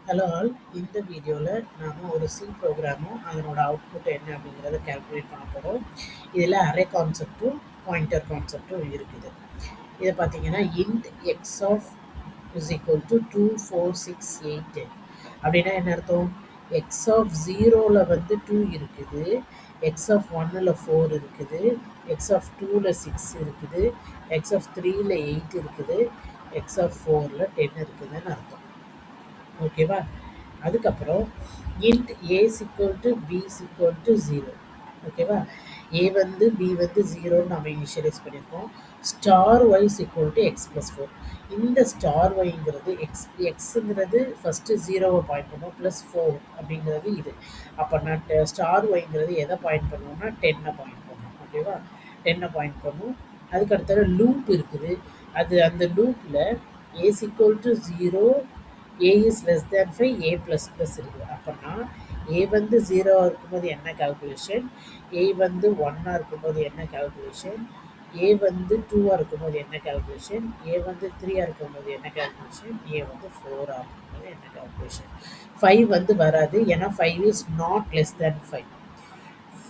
Hello all, இந்த வீடியோவில் நாம் ஒரு சி ப்ரோக்ராமும் அதனோட அவுட்புட் என்ன அப்படிங்கிறத கால்குலேட் பண்ண போகிறோம். இதில் அரே கான்செப்டும் பாயிண்டர் கான்செப்டும் இருக்குது. இதை பார்த்தீங்கன்னா int x of is equal to 2 4 6 8 அப்படின்னா என்ன அர்த்தம்? எக்ஸ் ஆஃப் 0ல் வந்து 2 இருக்குது, எக்ஸ் ஆஃப் 1ல் 4 இருக்குது, எக்ஸ் ஆஃப் 2ல் 6 இருக்குது, எக்ஸ் ஆஃப் 3ல் 8 இருக்குது, எக்ஸ் ஆஃப் 4ல் 10 இருக்குதுன்னு அர்த்தம். ஓகேவா? அதுக்கப்புறம் int a equal to b equal to 0. ஓகேவா? ஏ வந்து பி வந்து 0ன்னு நம்ம இனிஷியலைஸ் பண்ணியிருக்கோம். Star y equal to x plus 4. இந்த ஸ்டார் ஒய்ங்கிறது எக்ஸுங்கிறது ஃபஸ்ட்டு 0வை பாயிண்ட் பண்ணுவோம், ப்ளஸ் 4 அப்படிங்கிறது இது. அப்போ நான் ஸ்டார் ஒய்ங்கிறது எதை பாயிண்ட் பண்ணுவோம்னா 10 பாயிண்ட் பண்ணுவோம். ஓகேவா? 10 பாயிண்ட் பண்ணுவோம். அதுக்கு அடுத்தது லூப் இருக்குது. அந்த லூப்பில் A equal to 0, A is less than 5, A plus plus இருக்குது. அப்படின்னா ஏ வந்து 0 இருக்கும்போது என்ன கால்குலேஷன், ஏ வந்து 1 இருக்கும்போது என்ன கால்குலேஷன், ஏ வந்து 2 இருக்கும்போது என்ன கால்குலேஷன், ஏ வந்து 3 இருக்கும்போது என்ன கால்குலேஷன், ஏ வந்து 4 இருக்கும்போது என்ன கால்குலேஷன். 5 வந்து வராது, ஏன்னா 5 is not less than 5.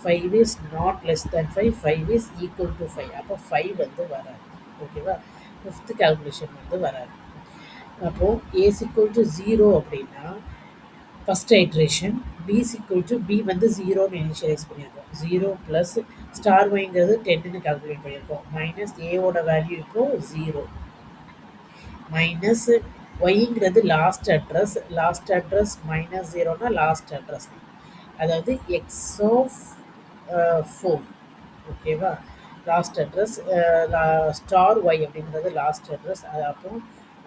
5 is not less than 5, 5 is equal to 5. அப்போ 5 வந்து வராது. ஓகேவா? ஃபிஃப்த் கால்குலேஷன் வந்து வராது. அப்போது ஏ ஈக்குவல் டு 0 அப்படின்னா first iteration, B equal to B வந்து 0ன்னு இனிஷியலைஸ் பண்ணியிருக்கோம். 0 ப்ளஸ் ஸ்டார் ஒய்ங்கிறது 10ன்னு கால்குலேட் பண்ணியிருக்கோம். மைனஸ் ஏவோட வேல்யூ இப்போது 0, மைனஸ் ஒய்ங்கிறது லாஸ்ட் அட்ரஸ் மைனஸ் 0னா லாஸ்ட் அட்ரஸ் தான், அதாவது எக்ஸ் ஆஃப் 4. ஓகேவா? லாஸ்ட் அட்ரஸ் ஸ்டார் ஒய் அப்படிங்கிறது லாஸ்ட் அட்ரஸ். அப்போ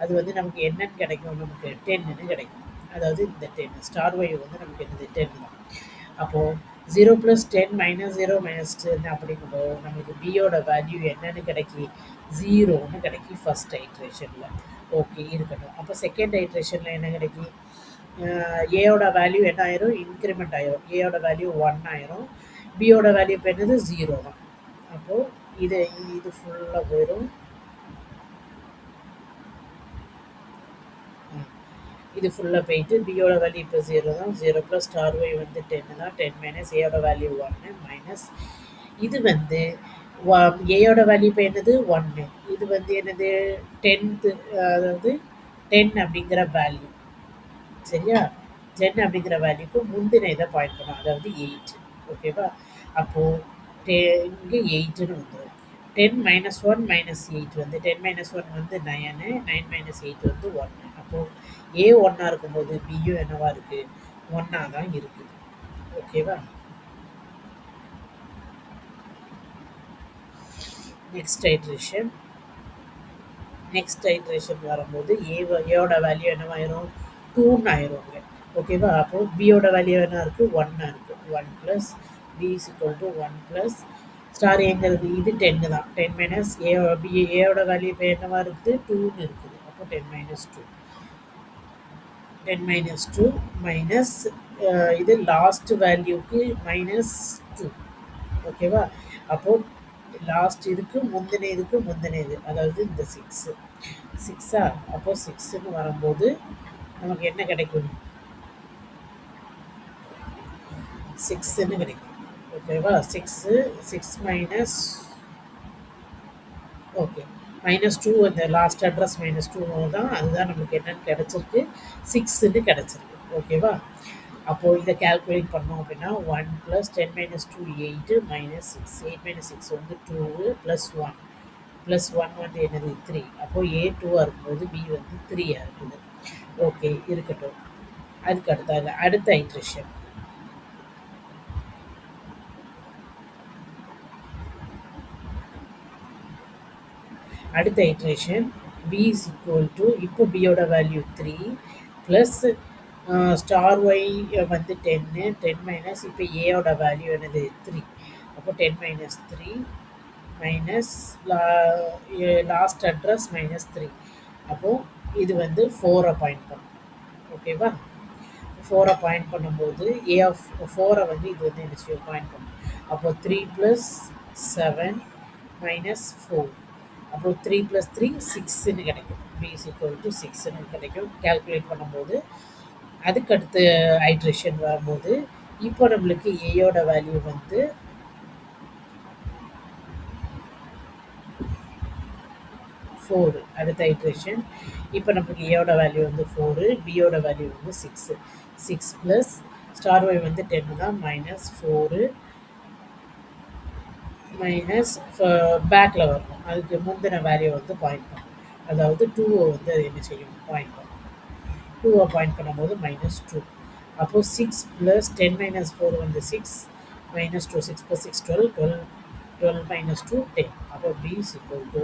அது வந்து நமக்கு என்னன்னு கிடைக்கும், நமக்கு 10ன்னு கிடைக்கும். அதாவது இந்த 10 ஸ்டார் ஒய் வந்து நமக்கு என்னது 10 தான். அப்போது 0 + 10 - 0 - 10 அப்படிங்கும்போது நம்மளுக்கு பியோட வேல்யூ என்னன்னு கிடைக்கி 0ன்னு கிடைக்கி ஃபஸ்ட் ஐட்ரேஷனில். ஓகே, இருக்கட்டும். அப்போ செகண்ட் ஐட்ரேஷனில் என்ன கிடைக்கி, ஏயோட வேல்யூ என்ன ஆயிரும், இன்க்ரிமெண்ட் ஆயிரும். ஏயோட வேல்யூ 1 ஆயிரும், பியோட வேல்யூ இப்போ என்னது 0 தான். அப்போது இது ஃபுல்லாக போயிடும். இது ஃபுல்லாக போயிட்டு பியோட வேல்யூ இப்போ 0 தான். 0 + ஸ்டார் ஒய் வந்து 10 தான். 10 - ஏயோட வேல்யூ 1 மைனஸ் இது வந்து ஏயோட வேல்யூ இப்போ என்னது 1. இது வந்து என்னது 10th, அதாவது 10 அப்படிங்கிற வேல்யூ. சரியா? 10 அப்படிங்கிற வேல்யூக்கு முந்தின இதை பாயிண்ட் பண்ணும், அதாவது 8. ஓகேவா? அப்போது இங்கே 8ன்னு வந்துடும். 10 - 1 - 8 வந்து 10 - 1 வந்து 9, 9 - 8 வந்து 1. அப்போது ஏ 1 இருக்கும்போது பியும் என்னவா இருக்குது, 1 தான் இருக்குது. ஓகேவா? நெக்ஸ்ட் ஐட்ரேஷன் வரும்போது ஏயோட வேல்யூ என்னவாயிரும், 2ன்னு ஆயிருங்க. ஓகேவா? அப்போது பியோட வேல்யூ என்ன இருக்குது, 1 இருக்குது. 1 plus B equal to 1 plus star ஏங்கிறது இது 10 தான். 10 - ஏயோட வேல்யூ இப்போ என்னவா இருக்குது, 2ன்னு இருக்குது. அப்போ 10 - 2, 10 - 2 மைனஸ் இது லாஸ்ட் வேல்யூக்கு -2. ஓகேவா? அப்போது லாஸ்ட் இதுக்கு முந்தின இது, அதாவது இந்த 6. அப்போது 6ன்னு வரும்போது நமக்கு என்ன கிடைக்கும், 6ன்னு கிடைக்கும். ஓகேவா? 6 மைனஸ், ஓகே, -2 அந்த லாஸ்ட் அட்ரஸ் -2 தான், அதுதான் நமக்கு என்னென்னு கிடச்சிருக்கு, 6ன்னு கிடச்சிருக்கு. ஓகேவா? அப்போது இதை கால்குலேட் பண்ணோம் அப்படின்னா 1 + 10 - 2 8 -6, 8 - 6 வந்து 2 + 1 + 1 வந்து என்னது 3. அப்போது ஏ 2 இருக்கும்போது பி வந்து 3 இருக்குது. ஓகே, இருக்கட்டும். அதுக்கு அடுத்த iteration, b is equal to, இப்போ பியோட வேல்யூ 3 ப்ளஸ் ஸ்டார் ஒய் வந்து 10, 10 - இப்போ ஏயோட வேல்யூ என்னது 3. அப்போ 10 - 3 மைனஸ் லாஸ்ட் அட்ரஸ் -3. அப்போது இது வந்து 4 பாயிண்ட் பண்ணும். ஓகேவா? 4 பாயிண்ட் பண்ணும்போது ஏ ஆஃப் 4 வந்து இது வந்து என்ன செய்யும், பாயிண்ட் பண்ணும். அப்போது 3 + 7 - 4. அப்போது 3 + 3 6ன்னு கிடைக்கும். பி ஈக்குவல் டு 6ன்னு கிடைக்கும். கால்குலேட் பண்ணும்போது அதுக்கு அடுத்த ஐட்ரேஷன் வரும்போது இப்போ நம்மளுக்கு ஏயோட வேல்யூ வந்து 4 அடுத்த ஐட்ரேஷன். இப்போ நமக்கு ஏயோட வேல்யூ வந்து 4, பியோட வேல்யூ வந்து 6. 6 ப்ளஸ் ஸ்டார் ஒய் வந்து 10 தான், மைனஸ் 4 மைனஸ் பேக்கில் வரணும். அதுக்கு முந்தின வேல்யூ வந்து பாயிண்ட் பண்ணும். அதாவது 2 வந்து அது என்ன செய்யும், பாயிண்ட் பண்ணும். 2 பாயிண்ட் பண்ணும்போது -2. அப்போது 6 ப்ளஸ் 10 மைனஸ் 4 வந்து 6 மைனஸ் 2, 6 ப்ளஸ் 6 12, 12 மைனஸ் 2 10. அப்போ b is equal to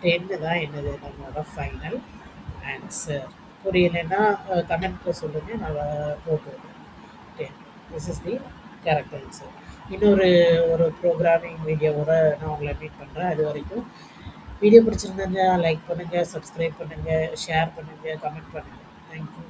10 தான் என்னது நம்மளோட ஃபைனல் ஆன்சர். புரியலைன்னா கமெண்ட்டில் சொல்லுங்கள், நான் போட்டுருவேன். 10. This is the correct answer. இன்னொரு ஒரு ப்ரோக்ராமிங் வீடியோவோட நான் உங்களை மீட் பண்ணுறேன். அது வரைக்கும் வீடியோ பிடிச்சிருந்தா லைக் பண்ணுங்கள், சப்ஸ்கிரைப் பண்ணுங்கள், ஷேர் பண்ணுங்கள், கமெண்ட் பண்ணுங்கள். தேங்க்யூ.